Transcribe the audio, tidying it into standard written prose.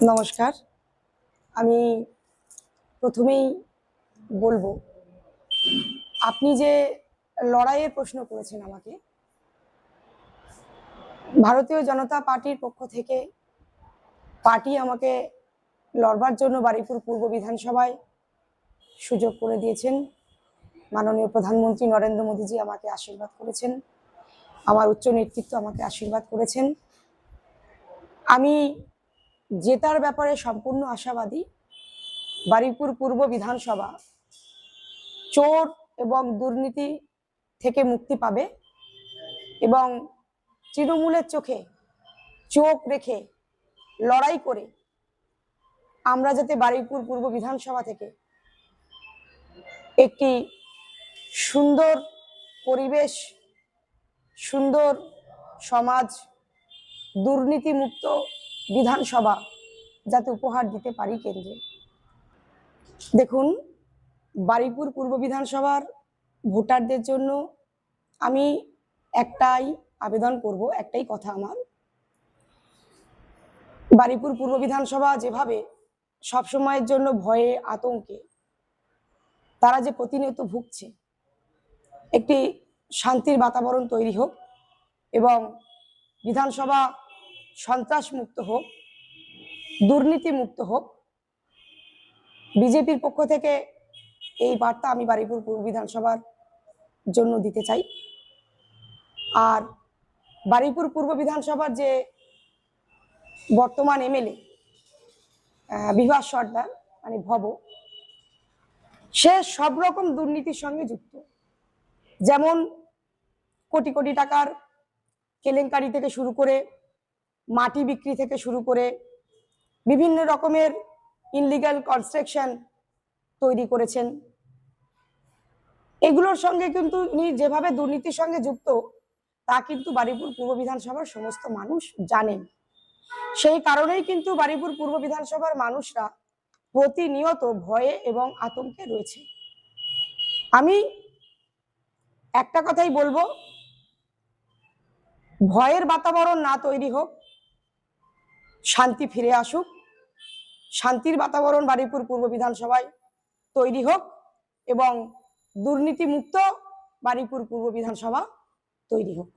নমস্কার। আমি প্রথমেই বলবো, আপনি যে লড়াইয়ের প্রশ্ন করেছেন আমাকে, ভারতীয় জনতা পার্টির পক্ষ থেকে পার্টি আমাকে লড়বার জন্য বারুইপুর পূর্ব বিধানসভায় সুযোগ করে দিয়েছেন। মাননীয় প্রধানমন্ত্রী নরেন্দ্র মোদীজি আমাকে আশীর্বাদ করেছেন, আমার উচ্চ নেতৃত্ব আমাকে আশীর্বাদ করেছেন। আমি জেতার ব্যাপারে সম্পূর্ণ আশাবাদী। বারুইপুর পূর্ব বিধানসভা চোর এবং দুর্নীতি থেকে মুক্তি পাবে এবং তৃণমূলের চোখে চোখ রেখে লড়াই করে আমরা যাতে বারুইপুর পূর্ব বিধানসভা থেকে একটি সুন্দর পরিবেশ, সুন্দর সমাজ, দুর্নীতিমুক্ত বিধানসভা যাতে উপহার দিতে পারি কেন্দ্রে। দেখুন, বারুইপুর পূর্ব বিধানসভার ভোটারদের জন্য আমি একটাই আবেদন করব, একটাই কথা আমার। বারুইপুর পূর্ব বিধানসভা যেভাবে সবসময়ের জন্য ভয়ে আতঙ্কে তারা যে প্রতিনিয়ত ভুগছে, একটি শান্তির বাতাবরণ তৈরি হোক এবং বিধানসভা সন্ত্রাস মুক্ত হোক, দুর্নীতি মুক্ত হোক। বিজেপির পক্ষ থেকে এই বার্তা আমি বারুইপুর পূর্ব বিধানসভার জন্য দিতে চাই। আর বারুইপুর পূর্ব বিধানসভার যে বর্তমান এমএলএ বিভাস সর্দার মানে ভব, সে সব রকম দুর্নীতির সঙ্গে যুক্ত। যেমন কোটি কোটি টাকার কেলেঙ্কারি থেকে শুরু করে, মাটি বিক্রি থেকে শুরু করে, বিভিন্ন রকমের ইনলিগাল কনস্ট্রাকশন তৈরি করেছেন। এগুলোর সঙ্গে কিন্তু উনি যেভাবে দুর্নীতির সঙ্গে যুক্ত তা কিন্তু বারুইপুর পূর্ব বিধানসভার সমস্ত মানুষ জানেন। সেই কারণেই কিন্তু বারুইপুর পূর্ব বিধানসভার মানুষরা প্রতিনিয়ত ভয়ে এবং আতঙ্কে রয়েছে। আমি একটা কথাই বলবো, ভয়ের বাতাবরণ না তৈরি হোক, শান্তি ফিরে আসুক, শান্তির বাতাবরণ বারুইপুর পূর্ব বিধানসভায় তৈরি হোক এবং দুর্নীতি মুক্ত বারুইপুর পূর্ব বিধানসভা তৈরি হোক।